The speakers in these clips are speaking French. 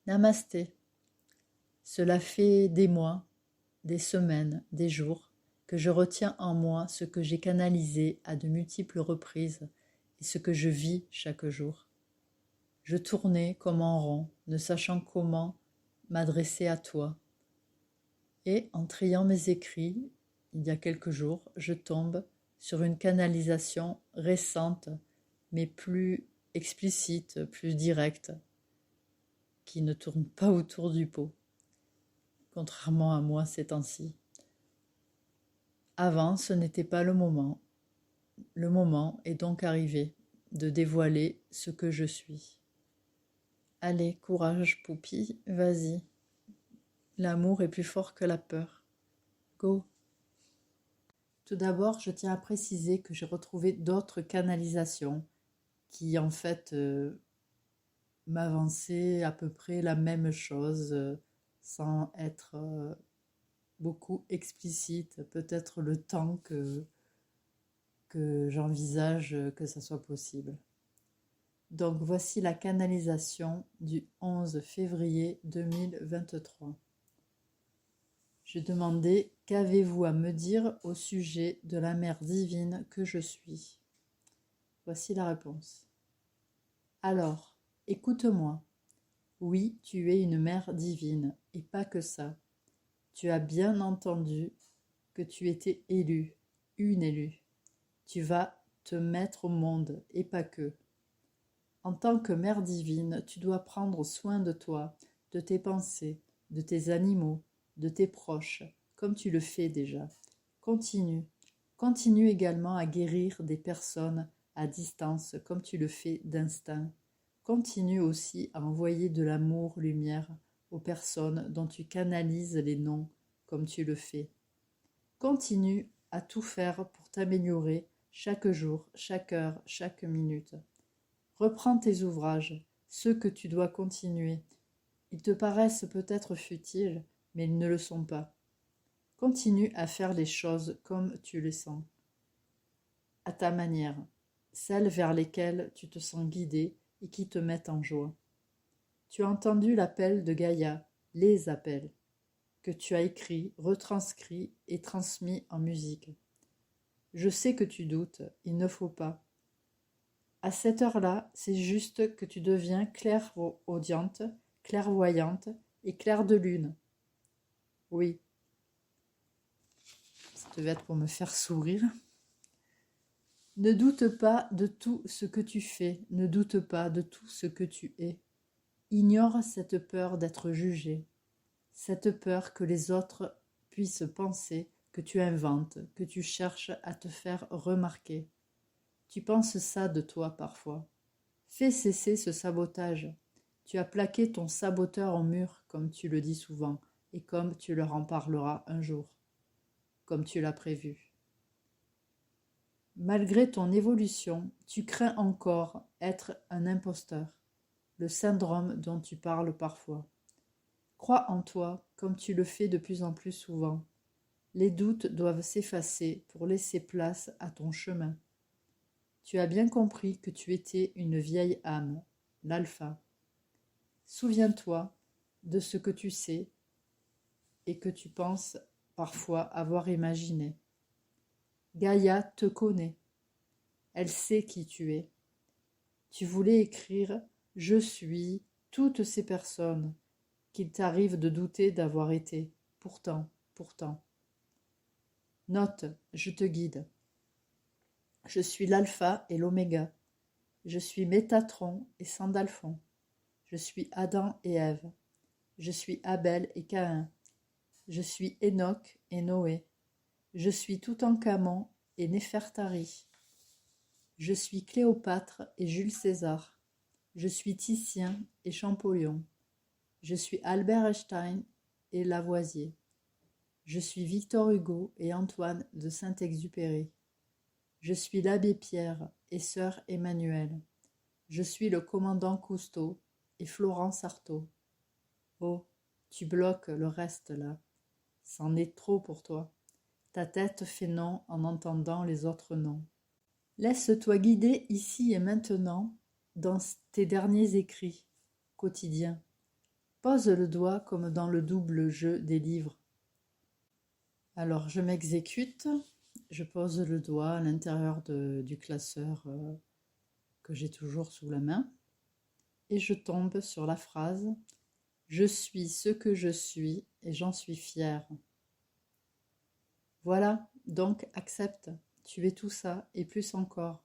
Namasté. Cela fait des mois, des semaines, des jours que je retiens en moi ce que j'ai canalisé à de multiples reprises et ce que je vis chaque jour. Je tournais comme en rond, ne sachant comment m'adresser à toi. Et en triant mes écrits, il y a quelques jours, je tombe sur une canalisation récente, mais plus explicite, plus directe, qui ne tourne pas autour du pot, contrairement à moi ces temps-ci. Avant, ce n'était pas le moment. Le moment est donc arrivé de dévoiler ce que je suis. Allez, courage, Poupie, vas-y. L'amour est plus fort que la peur. Go. Tout d'abord, je tiens à préciser que j'ai retrouvé d'autres canalisations qui, en fait, m'avançaient à peu près la même chose, sans être beaucoup explicite. Peut-être le temps que j'envisage que ça soit possible. Donc voici la canalisation du 11 février 2023. Je demandais « Qu'avez-vous à me dire au sujet de la mère divine que je suis ?» Voici la réponse. Alors, écoute-moi. Oui, tu es une mère divine, et pas que ça. Tu as bien entendu que tu étais élue, une élue. Tu vas te mettre au monde, et pas que. En tant que mère divine, tu dois prendre soin de toi, de tes pensées, de tes animaux, de tes proches, comme tu le fais déjà. Continue. Continue également à guérir des personnes à distance, comme tu le fais d'instinct. Continue aussi à envoyer de l'amour, lumière aux personnes dont tu canalises les noms, comme tu le fais. Continue à tout faire pour t'améliorer chaque jour, chaque heure, chaque minute. Reprends tes ouvrages, ceux que tu dois continuer. Ils te paraissent peut-être futiles, mais ils ne le sont pas. Continue à faire les choses comme tu les sens, à ta manière, celles vers lesquelles tu te sens guidé et qui te mettent en joie. Tu as entendu l'appel de Gaïa, les appels, que tu as écrits, retranscrits et transmis en musique. Je sais que tu doutes, il ne faut pas. À cette heure-là, c'est juste que tu deviens clairaudiente, clairvoyante et claire de lune. Oui, ça devait être pour me faire sourire. Ne doute pas de tout ce que tu fais, ne doute pas de tout ce que tu es. Ignore cette peur d'être jugé, cette peur que les autres puissent penser que tu inventes, que tu cherches à te faire remarquer. Tu penses ça de toi parfois. Fais cesser ce sabotage. Tu as plaqué ton saboteur au mur, comme tu le dis souvent, et comme tu leur en parleras un jour, comme tu l'as prévu. Malgré ton évolution, tu crains encore être un imposteur, le syndrome dont tu parles parfois. Crois en toi comme tu le fais de plus en plus souvent. Les doutes doivent s'effacer pour laisser place à ton chemin. Tu as bien compris que tu étais une vieille âme, l'alpha. Souviens-toi de ce que tu sais et que tu penses parfois avoir imaginé. Gaïa te connaît. Elle sait qui tu es. Tu voulais écrire « Je suis » toutes ces personnes qu'il t'arrive de douter d'avoir été. Pourtant. Note, je te guide. Je suis l'alpha et l'oméga. Je suis Métatron et Sandalphon. Je suis Adam et Ève. Je suis Abel et Caïn. Je suis Enoch et Noé. Je suis Toutankhamon et Néfertari. Je suis Cléopâtre et Jules César. Je suis Titien et Champollion. Je suis Albert Einstein et Lavoisier. Je suis Victor Hugo et Antoine de Saint-Exupéry. Je suis l'abbé Pierre et sœur Emmanuelle. Je suis le commandant Cousteau et Florence Artaud. Oh, tu bloques le reste là. C'en est trop pour toi. Ta tête fait non en entendant les autres noms. Laisse-toi guider ici et maintenant dans tes derniers écrits quotidiens. Pose le doigt comme dans le double jeu des livres. Alors je m'exécute, je pose le doigt à l'intérieur du classeur que j'ai toujours sous la main et je tombe sur la phrase « Je suis ce que je suis et j'en suis fière ». Voilà, donc accepte, tu es tout ça et plus encore.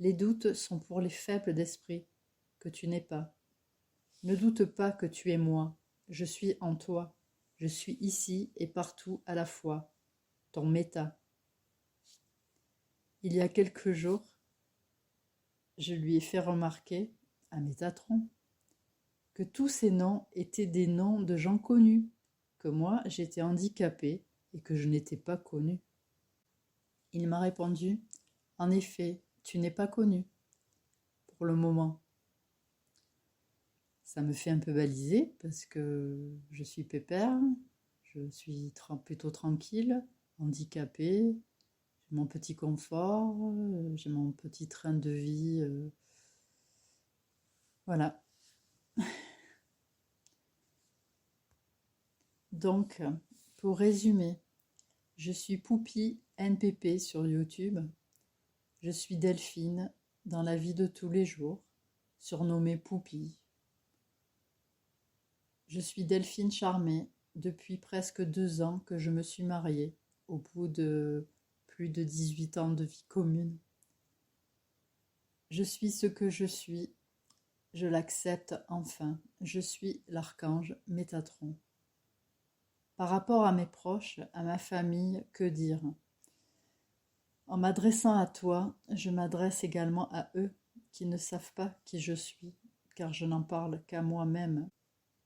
Les doutes sont pour les faibles d'esprit, que tu n'es pas. Ne doute pas que tu es moi, je suis en toi, je suis ici et partout à la fois, ton méta. Il y a quelques jours, je lui ai fait remarquer, à Métatron, que tous ces noms étaient des noms de gens connus, que moi j'étais handicapée et que je n'étais pas connue. Il m'a répondu, en effet, tu n'es pas connue, pour le moment. Ça me fait un peu baliser parce que je suis pépère, je suis plutôt tranquille, handicapée, j'ai mon petit confort, j'ai mon petit train de vie. Voilà. Donc, pour résumer, je suis Poupie NPP sur YouTube. Je suis Delphine dans la vie de tous les jours, surnommée Poupie. Je suis Delphine Charmée depuis presque 2 ans que je me suis mariée, au bout de plus de 18 ans de vie commune. Je suis ce que je suis, je l'accepte enfin, je suis l'archange Métatron. Par rapport à mes proches, à ma famille, que dire ? En m'adressant à toi, je m'adresse également à eux qui ne savent pas qui je suis, car je n'en parle qu'à moi-même.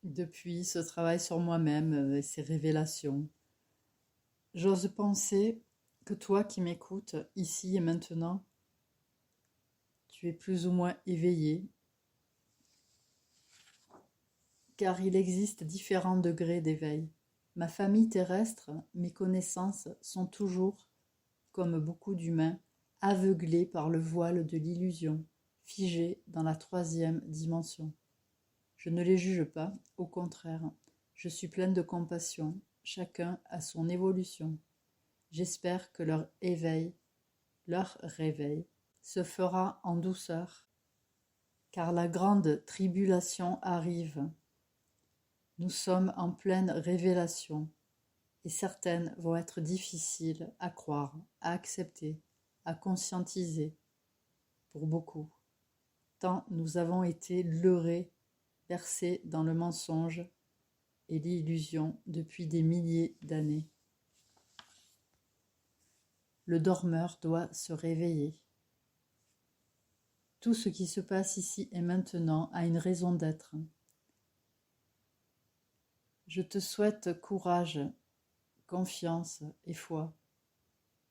Depuis ce travail sur moi-même et ces révélations, j'ose penser que toi qui m'écoutes ici et maintenant, tu es plus ou moins éveillé, car il existe différents degrés d'éveil. Ma famille terrestre, mes connaissances sont toujours, comme beaucoup d'humains, aveuglés par le voile de l'illusion, figés dans la 3e dimension. Je ne les juge pas, au contraire, je suis pleine de compassion, chacun a son évolution. J'espère que leur réveil, se fera en douceur, car la grande tribulation arrive. Nous sommes en pleine révélation, et certaines vont être difficiles à croire, à accepter, à conscientiser, pour beaucoup, tant nous avons été leurrés, bercés dans le mensonge et l'illusion depuis des milliers d'années. Le dormeur doit se réveiller. Tout ce qui se passe ici et maintenant a une raison d'être. Je te souhaite courage, confiance et foi.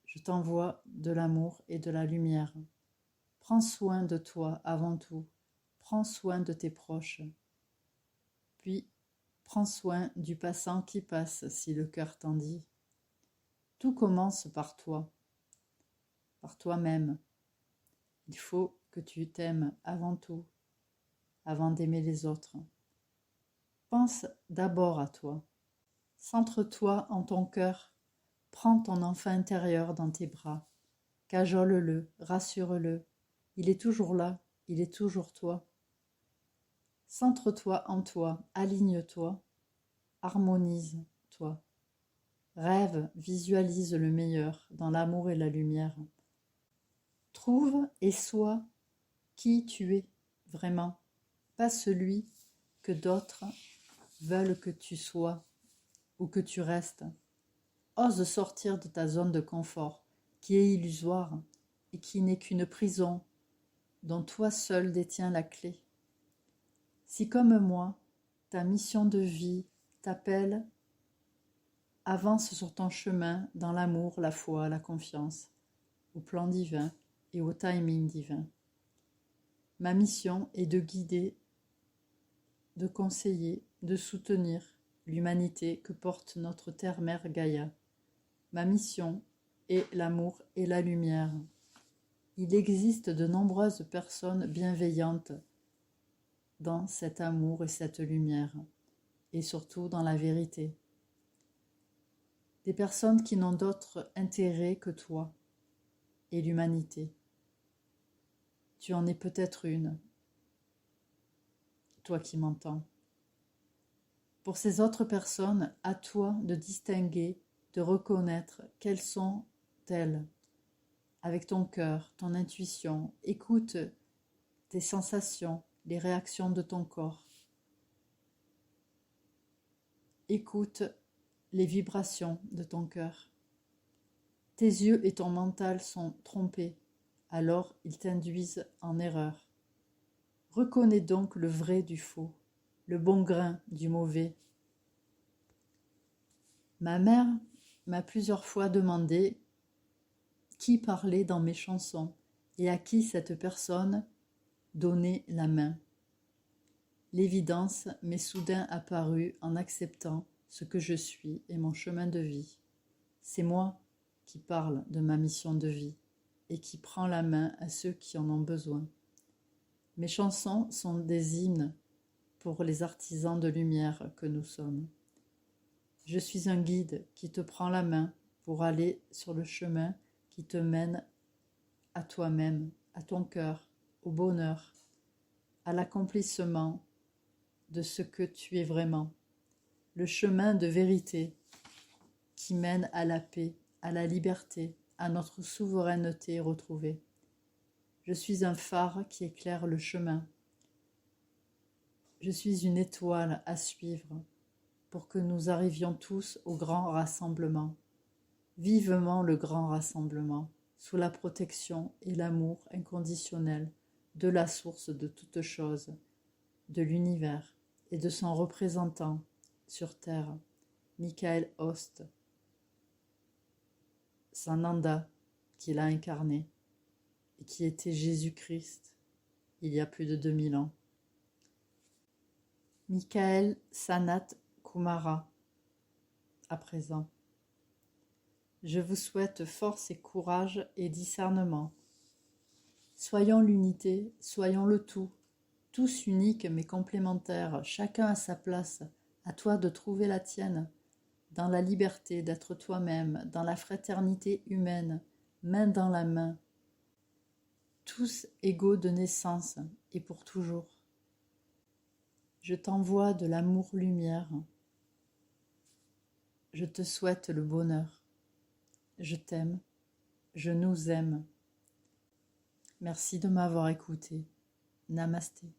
Je t'envoie de l'amour et de la lumière. Prends soin de toi avant tout. Prends soin de tes proches. Puis, prends soin du passant qui passe si le cœur t'en dit. Tout commence par toi, par toi-même. Il faut que tu t'aimes avant tout, avant d'aimer les autres. Pense d'abord à toi. Centre-toi en ton cœur. Prends ton enfant intérieur dans tes bras. Cajole-le, rassure-le. Il est toujours là, il est toujours toi. Centre-toi en toi, aligne-toi, harmonise-toi. Rêve, visualise le meilleur dans l'amour et la lumière. Trouve et sois qui tu es vraiment, pas celui que d'autres veulent que tu sois ou que tu restes. Ose sortir de ta zone de confort, qui est illusoire et qui n'est qu'une prison dont toi seul détiens la clé. Si comme moi, ta mission de vie t'appelle, avance sur ton chemin dans l'amour, la foi, la confiance, au plan divin et au timing divin. Ma mission est de guider, de conseiller, de soutenir l'humanité que porte notre terre-mère Gaïa. Ma mission est l'amour et la lumière. Il existe de nombreuses personnes bienveillantes dans cet amour et cette lumière. et surtout dans la vérité. Des personnes qui n'ont d'autre intérêt que toi et l'humanité. Tu en es peut-être une, toi qui m'entends. Pour ces autres personnes, à toi de distinguer, de reconnaître quelles sont-elles. Avec ton cœur, ton intuition, écoute tes sensations, les réactions de ton corps. Écoute les vibrations de ton cœur. Tes yeux et ton mental sont trompés, alors ils t'induisent en erreur. Reconnais donc le vrai du faux, le bon grain du mauvais. Ma mère m'a plusieurs fois demandé qui parlait dans mes chansons et à qui cette personne donnait la main. L'évidence m'est soudain apparue en acceptant ce que je suis et mon chemin de vie. C'est moi qui parle de ma mission de vie et qui prend la main à ceux qui en ont besoin. Mes chansons sont des hymnes pour les artisans de lumière que nous sommes. Je suis un guide qui te prend la main pour aller sur le chemin qui te mène à toi-même, à ton cœur, au bonheur, à l'accomplissement de ce que tu es vraiment. Le chemin de vérité qui mène à la paix, à la liberté, à notre souveraineté retrouvée. Je suis un phare qui éclaire le chemin. Je suis une étoile à suivre pour que nous arrivions tous au grand rassemblement. Vivement le grand rassemblement, sous la protection et l'amour inconditionnel de la source de toutes choses, de l'univers et de son représentant sur terre, Michael Host, Sananda, qu'il a incarné et qui était Jésus-Christ il y a plus de 2000 ans. Michael Sanat Kumara, à présent. Je vous souhaite force et courage et discernement. Soyons l'unité, soyons le tout, tous uniques mais complémentaires, chacun à sa place, à toi de trouver la tienne, dans la liberté d'être toi-même, dans la fraternité humaine, main dans la main, tous égaux de naissance et pour toujours. Je t'envoie de l'amour-lumière. Je te souhaite le bonheur. Je t'aime. Je nous aime. Merci de m'avoir écouté. Namasté.